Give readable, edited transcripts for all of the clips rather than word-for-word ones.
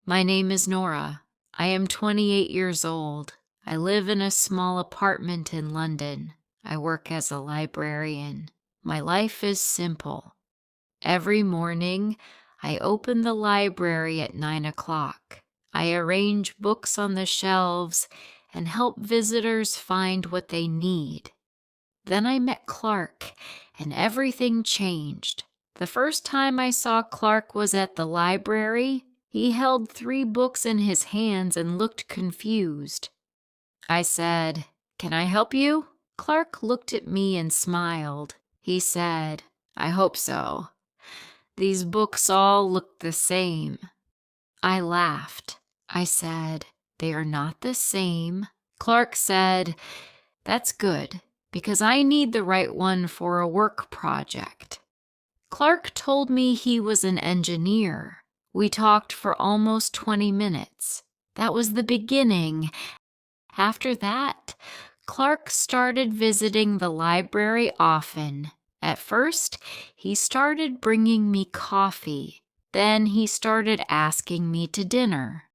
My name is Nora. I am 28 years old. I live in a small apartment in London. I work as a librarian. My life is simple. Every morning, I open the library at 9 o'clock. I arrange books on the shelves and help visitors find what they need. Then I met Clark, and everything changed. The first time I saw Clark was at the library. He held 3 books in his hands and looked confused. I said, "Can I help you?" Clark looked at me and smiled. He said, "I hope so. These books all look the same." I laughed. I said, "They are not the same." Clark said, "That's good, because I need the right one for a work project." Clark told me he was an engineer. We talked for almost 20 minutes. That was the beginning. After that, Clark started visiting the library often. At first, he started bringing me coffee. Then he started asking me to dinner.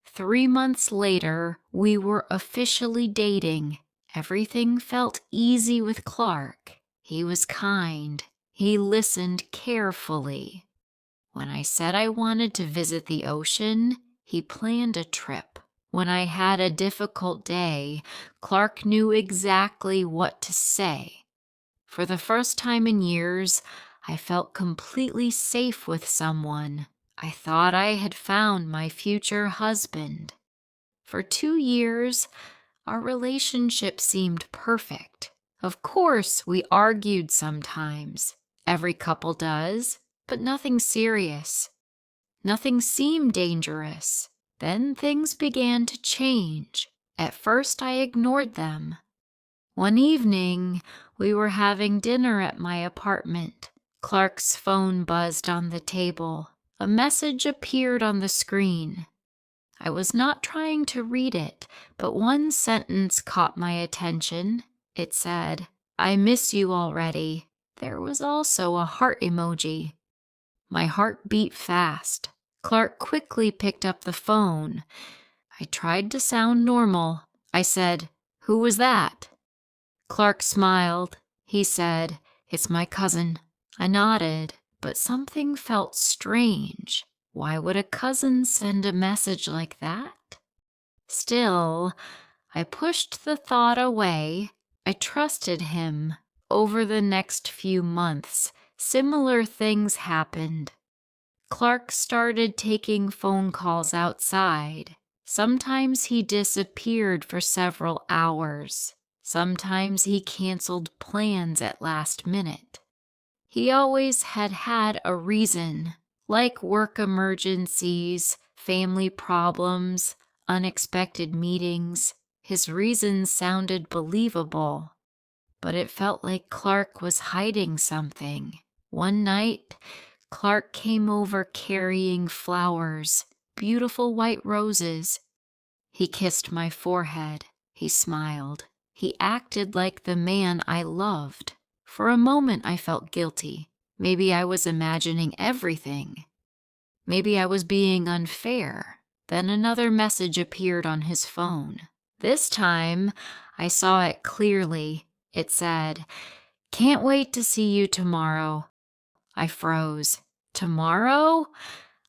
3 months later, we were officially dating. Everything felt easy with Clark. He was kind. He listened carefully. When I said I wanted to visit the ocean, he planned a trip. When I had a difficult day, Clark knew exactly what to say. For the first time in years, I felt completely safe with someone. I thought I had found my future husband. For 2 years, our relationship seemed perfect. Of course, we argued sometimes. Every couple does, but nothing serious. Nothing seemed dangerous. Then things began to change. At first, I ignored them. One evening, we were having dinner at my apartment. Clark's phone buzzed on the table. A message appeared on the screen. I was not trying to read it, but one sentence caught my attention. It said, "I miss you already." There was also a heart emoji. My heart beat fast. Clark quickly picked up the phone. I tried to sound normal. I said, "Who was that?" Clark smiled. He said, "It's my cousin." I nodded, but something felt strange. Why would a cousin send a message like that? Still, I pushed the thought away. I trusted him. Over the next few months, similar things happened. Clark started taking phone calls outside. Sometimes he disappeared for several hours. Sometimes he canceled plans at last minute. He always had a reason, like work emergencies, family problems, unexpected meetings. His reasons sounded believable, but it felt like Clark was hiding something. One night, Clark came over carrying flowers, beautiful white roses. He kissed my forehead. He smiled. He acted like the man I loved. For a moment, I felt guilty. Maybe I was imagining everything. Maybe I was being unfair. Then another message appeared on his phone. This time, I saw it clearly. It said, "Can't wait to see you tomorrow." I froze. Tomorrow?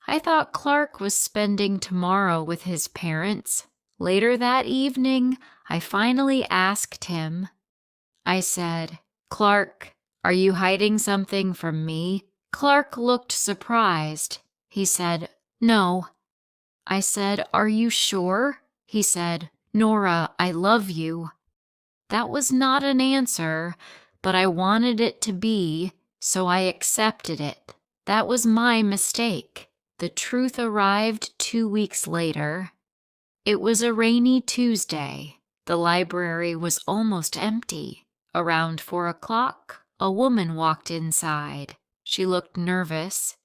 I thought Clark was spending tomorrow with his parents. Later that evening, I finally asked him. I said, "Clark, are you hiding something from me?" Clark looked surprised. He said, "No." I said, "Are you sure?" He said, "Nora, I love you." That was not an answer, but I wanted it to be, so I accepted it. That was my mistake. The truth arrived 2 weeks later. It was a rainy Tuesday. The library was almost empty. Around 4 o'clock, a woman walked inside. She looked nervous.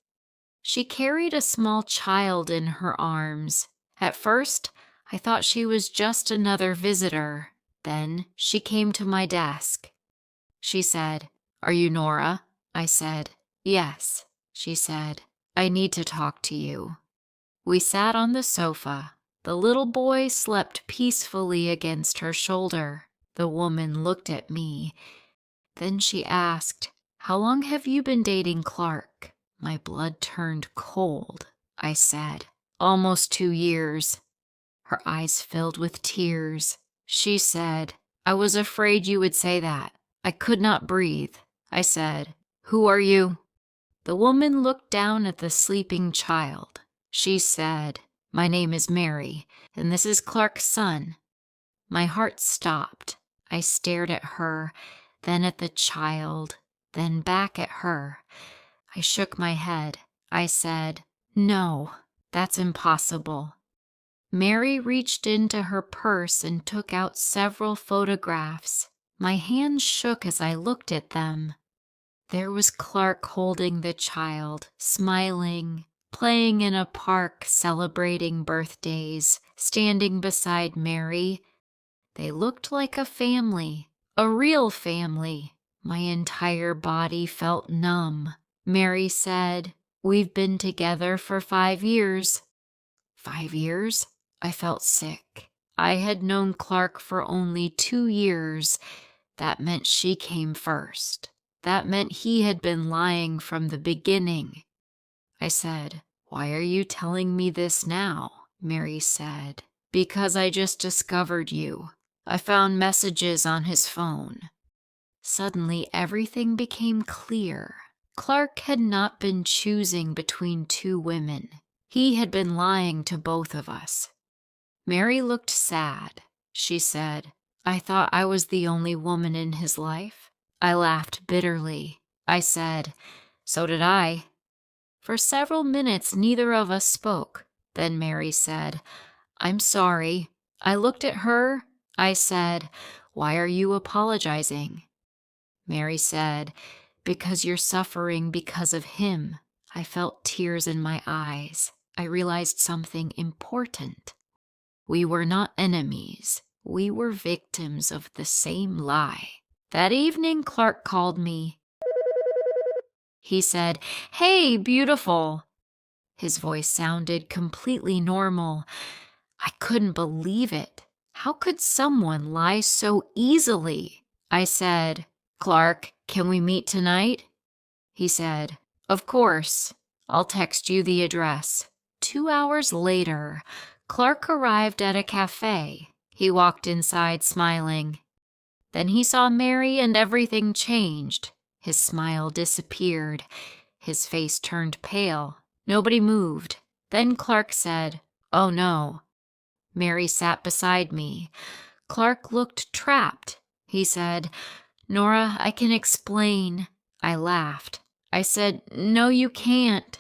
She carried a small child in her arms. At first, I thought she was just another visitor. Then she came to my desk. She said, "Are you Nora?" I said, "Yes." She said, "I need to talk to you." We sat on the sofa. The little boy slept peacefully against her shoulder. The woman looked at me. Then she asked, "How long have you been dating Clark?" My blood turned cold. I said, "Almost 2 years." Her eyes filled with tears. She said, "I was afraid you would say that. I could not breathe." I said, "Who are you?" The woman looked down at the sleeping child. She said, "My name is Mary, and this is Clark's son." My heart stopped. I stared at her, then at the child, then back at her. I shook my head. I said, "No, that's impossible." Mary reached into her purse and took out several photographs. My hands shook as I looked at them. There was Clark holding the child, smiling, playing in a park, celebrating birthdays, standing beside Mary. They looked like a family, a real family. My entire body felt numb. Mary said, "We've been together for 5 years." 5 years? I felt sick. I had known Clark for only 2 years. That meant she came first. That meant he had been lying from the beginning. I said, "Why are you telling me this now?" Mary said, "Because I just discovered you. I found messages on his phone." Suddenly, everything became clear. Clark had not been choosing between two women. He had been lying to both of us. Mary looked sad. She said, "I thought I was the only woman in his life." I laughed bitterly. I said, "So did I." For several minutes, neither of us spoke. Then Mary said, "I'm sorry." I looked at her. I said, "Why are you apologizing?" Mary said, "Because you're suffering because of him." I felt tears in my eyes. I realized something important. We were not enemies. We were victims of the same lie. That evening, Clark called me. He said, "Hey, beautiful." His voice sounded completely normal. I couldn't believe it. How could someone lie so easily? I said, "Clark, can we meet tonight?" He said, "Of course. I'll text you the address." 2 hours later, Clark arrived at a cafe. He walked inside smiling. Then he saw Mary and everything changed. His smile disappeared. His face turned pale. Nobody moved. Then Clark said, "Oh no." Mary sat beside me. Clark looked trapped. He said, "Nora, I can explain." I laughed. I said, "No, you can't."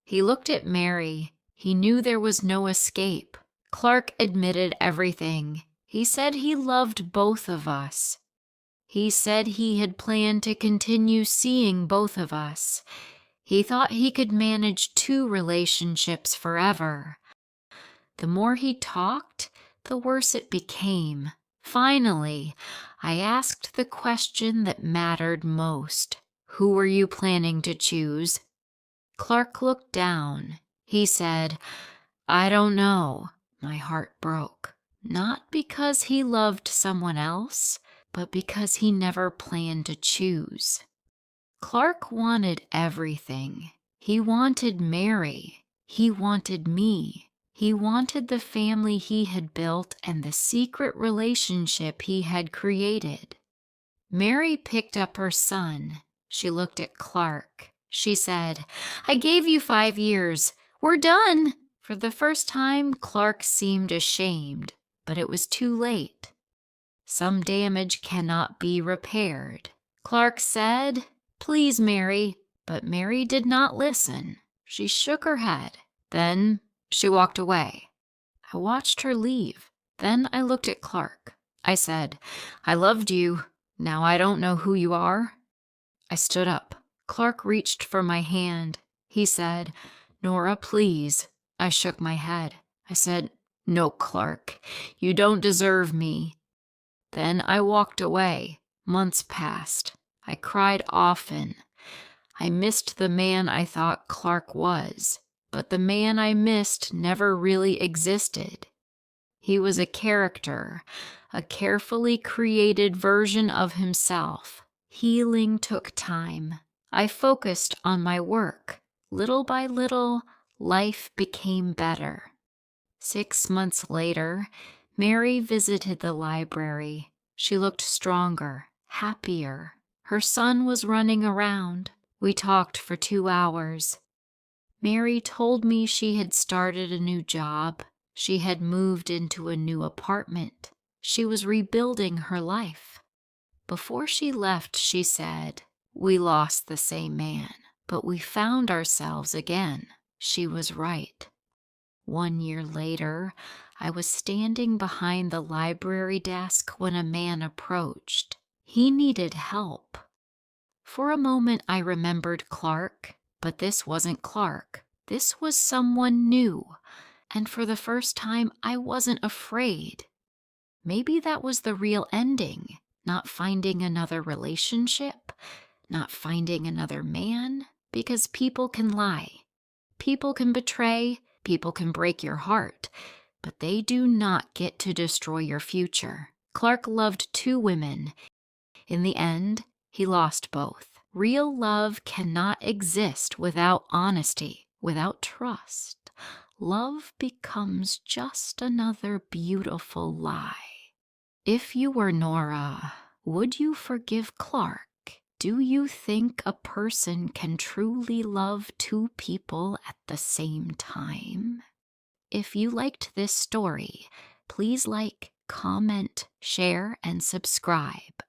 He looked at Mary. He knew there was no escape. Clark admitted everything. He said he loved both of us. He said he had planned to continue seeing both of us. He thought he could manage 2 relationships forever. The more he talked, the worse it became. Finally, I asked the question that mattered most. "Who were you planning to choose?" Clark looked down. He said, "I don't know." My heart broke. Not because he loved someone else, but because he never planned to choose. Clark wanted everything. He wanted Mary. He wanted me. He wanted the family he had built and the secret relationship he had created. Mary picked up her son. She looked at Clark. She said, "I gave you 5 years. We're done." For the first time, Clark seemed ashamed, but it was too late. Some damage cannot be repaired. Clark said, "Please, Mary." But Mary did not listen. She shook her head. Then she walked away. I watched her leave. Then I looked at Clark. I said, "I loved you. Now I don't know who you are." I stood up. Clark reached for my hand. He said, "Nora, please." I shook my head. I said, "No, Clark, you don't deserve me." Then I walked away. Months passed. I cried often. I missed the man I thought Clark was. But the man I missed never really existed. He was a character, a carefully created version of himself. Healing took time. I focused on my work. Little by little, life became better. 6 months later, Mary visited the library. She looked stronger, happier. Her son was running around. We talked for 2 hours. Mary told me she had started a new job. She had moved into a new apartment. She was rebuilding her life. Before she left, she said, "We lost the same man, but we found ourselves again." She was right. 1 year later, I was standing behind the library desk when a man approached. He needed help. For a moment, I remembered Clark, but this wasn't Clark. This was someone new. And for the first time, I wasn't afraid. Maybe that was the real ending, not finding another relationship, not finding another man, because people can lie. People can betray, people can break your heart, but they do not get to destroy your future. Clark loved 2 women. In the end, he lost both. Real love cannot exist without honesty, without trust. Love becomes just another beautiful lie. If you were Nora, would you forgive Clark? Do you think a person can truly love 2 people at the same time? If you liked this story, please like, comment, share, and subscribe.